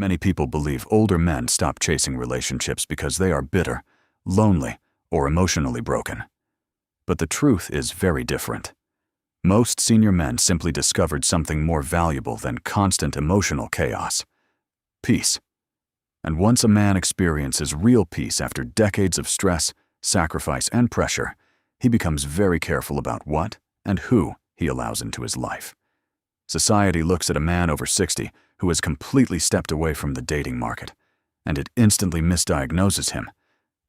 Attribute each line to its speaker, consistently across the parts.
Speaker 1: Many people believe older men stop chasing relationships because they are bitter, lonely, or emotionally broken. But the truth is very different. Most senior men simply discovered something more valuable than constant emotional chaos: peace. And once a man experiences real peace after decades of stress, sacrifice, and pressure, he becomes very careful about what and who he allows into his life. Society looks at a man over 60 who has completely stepped away from the dating market, and it instantly misdiagnoses him.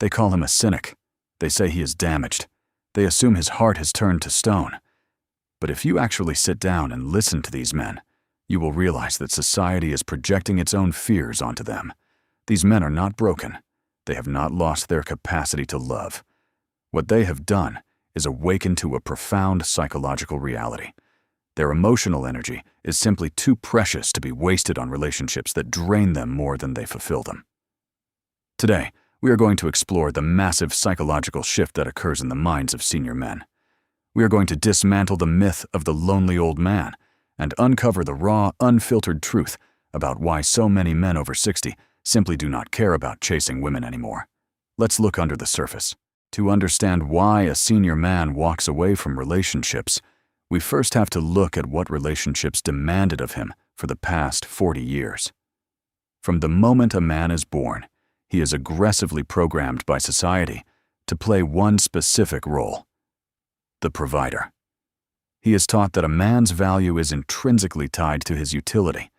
Speaker 1: They call him a cynic. They say he is damaged. They assume his heart has turned to stone. But if you actually sit down and listen to these men, you will realize that society is projecting its own fears onto them. These men are not broken. They have not lost their capacity to love. What they have done is awaken to a profound psychological reality. Their emotional energy is simply too precious to be wasted on relationships that drain them more than they fulfill them. Today, we are going to explore the massive psychological shift that occurs in the minds of senior men. We are going to dismantle the myth of the lonely old man and uncover the raw, unfiltered truth about why so many men over 60 simply do not care about chasing women anymore. Let's look under the surface. To understand why a senior man walks away from relationships, we first have to look at what relationships demanded of him for the past 40 years. From the moment a man is born, he is aggressively programmed by society to play one specific role: the provider. He is taught that a man's value is intrinsically tied to his utility.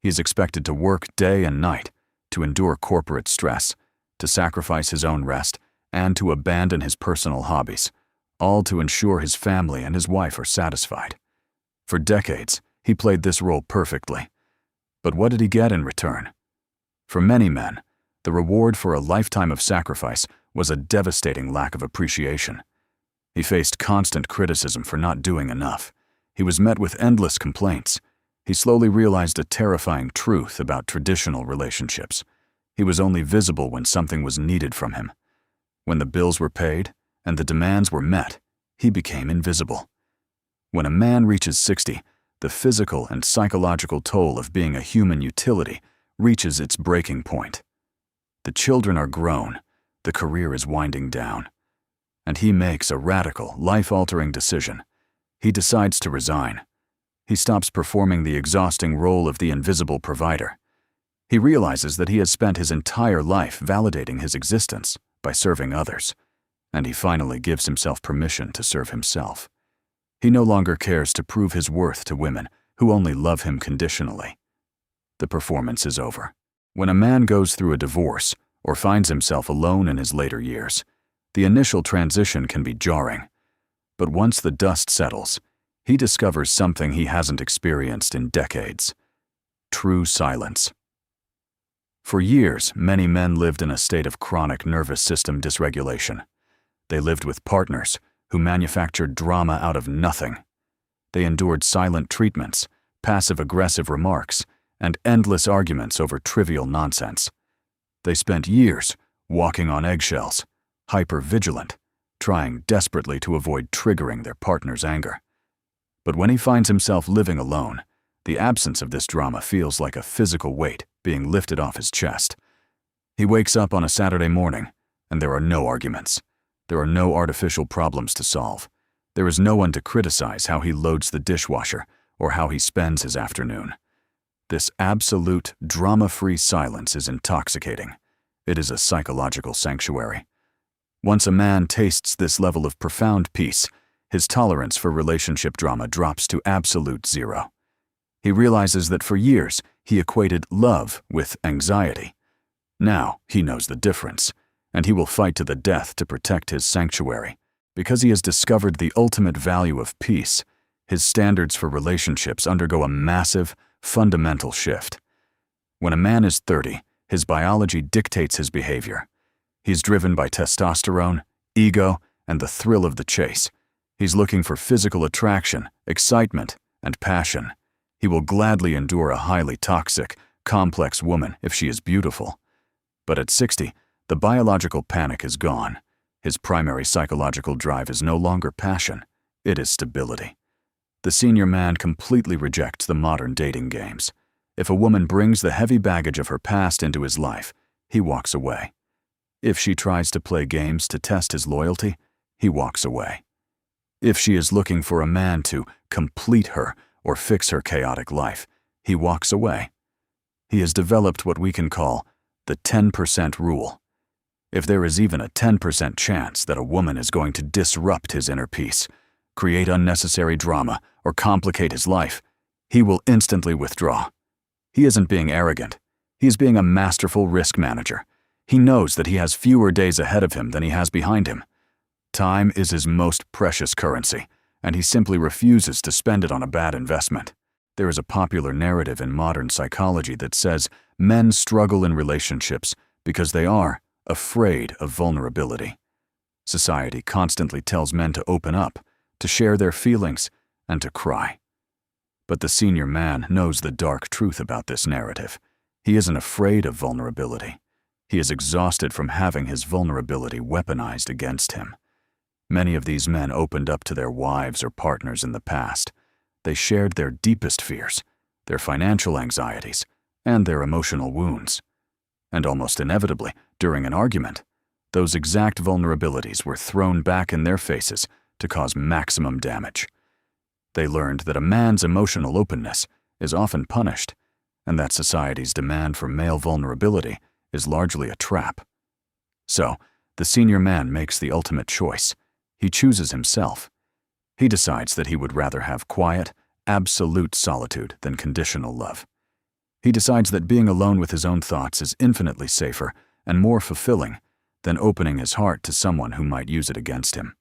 Speaker 1: He is expected to work day and night, to endure corporate stress, to sacrifice his own rest, and to abandon his personal hobbies, all to ensure his family and his wife are satisfied. For decades, he played this role perfectly. But what did he get in return? For many men, the reward for a lifetime of sacrifice was a devastating lack of appreciation. He faced constant criticism for not doing enough. He was met with endless complaints. He slowly realized a terrifying truth about traditional relationships. He was only visible when something was needed from him. When the bills were paid and the demands were met, he became invisible. When a man reaches 60, the physical and psychological toll of being a human utility reaches its breaking point. The children are grown, the career is winding down, and he makes a radical, life-altering decision. He decides to resign. He stops performing the exhausting role of the invisible provider. He realizes that he has spent his entire life validating his existence by serving others, and he finally gives himself permission to serve himself. He no longer cares to prove his worth to women who only love him conditionally. The performance is over. When a man goes through a divorce or finds himself alone in his later years, the initial transition can be jarring. But once the dust settles, he discovers something he hasn't experienced in decades: true silence. For years, many men lived in a state of chronic nervous system dysregulation. They lived with partners who manufactured drama out of nothing. They endured silent treatments, passive-aggressive remarks, and endless arguments over trivial nonsense. They spent years walking on eggshells, hyper-vigilant, trying desperately to avoid triggering their partner's anger. But when he finds himself living alone, the absence of this drama feels like a physical weight being lifted off his chest. He wakes up on a Saturday morning, and there are no arguments. There are no artificial problems to solve. There is no one to criticize how he loads the dishwasher or how he spends his afternoon. This absolute, drama-free silence is intoxicating. It is a psychological sanctuary. Once a man tastes this level of profound peace, his tolerance for relationship drama drops to absolute zero. He realizes that for years, he equated love with anxiety. Now, he knows the difference, and he will fight to the death to protect his sanctuary. Because he has discovered the ultimate value of peace, his standards for relationships undergo a massive, fundamental shift. When a man is 30, his biology dictates his behavior. He's driven by testosterone, ego, and the thrill of the chase. He's looking for physical attraction, excitement, and passion. He will gladly endure a highly toxic, complex woman if she is beautiful. But at 60, the biological panic is gone. His primary psychological drive is no longer passion, it is stability. The senior man completely rejects the modern dating games. If a woman brings the heavy baggage of her past into his life, he walks away. If she tries to play games to test his loyalty, he walks away. If she is looking for a man to complete her or fix her chaotic life, he walks away. He has developed what we can call the 10% rule. If there is even a 10% chance that a woman is going to disrupt his inner peace, create unnecessary drama, or complicate his life, he will instantly withdraw. He isn't being arrogant. He is being a masterful risk manager. He knows that he has fewer days ahead of him than he has behind him. Time is his most precious currency, and he simply refuses to spend it on a bad investment. There is a popular narrative in modern psychology that says men struggle in relationships because they are afraid of vulnerability. Society constantly tells men to open up, to share their feelings, and to cry. But the senior man knows the dark truth about this narrative. He isn't afraid of vulnerability. He is exhausted from having his vulnerability weaponized against him. Many of these men opened up to their wives or partners in the past. They shared their deepest fears, their financial anxieties, and their emotional wounds. And almost inevitably, during an argument, those exact vulnerabilities were thrown back in their faces to cause maximum damage. They learned that a man's emotional openness is often punished, and that society's demand for male vulnerability is largely a trap. So, the senior man makes the ultimate choice. He chooses himself. He decides that he would rather have quiet, absolute solitude than conditional love. He decides that being alone with his own thoughts is infinitely safer and more fulfilling than opening his heart to someone who might use it against him.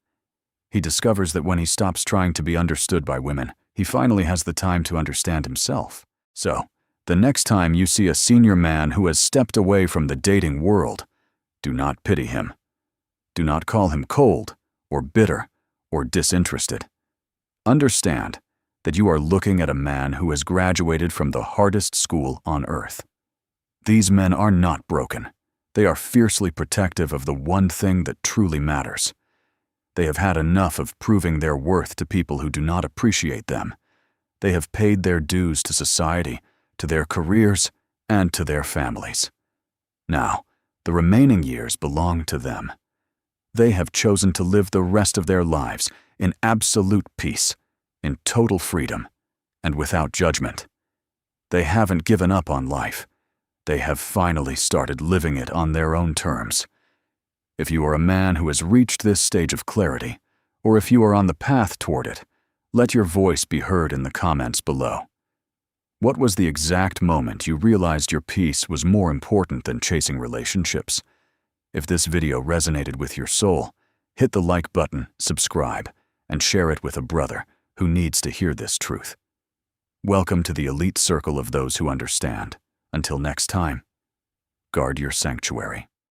Speaker 1: He discovers that when he stops trying to be understood by women, he finally has the time to understand himself. So, the next time you see a senior man who has stepped away from the dating world, do not pity him. Do not call him cold, or bitter, or disinterested. Understand that you are looking at a man who has graduated from the hardest school on earth. These men are not broken. They are fiercely protective of the one thing that truly matters. They have had enough of proving their worth to people who do not appreciate them. They have paid their dues to society, to their careers, and to their families. Now, the remaining years belong to them. They have chosen to live the rest of their lives in absolute peace, in total freedom, and without judgment. They haven't given up on life. They have finally started living it on their own terms. If you are a man who has reached this stage of clarity, or if you are on the path toward it, let your voice be heard in the comments below. What was the exact moment you realized your peace was more important than chasing relationships? If this video resonated with your soul, hit the like button, subscribe, and share it with a brother who needs to hear this truth. Welcome to the elite circle of those who understand. Until next time, guard your sanctuary.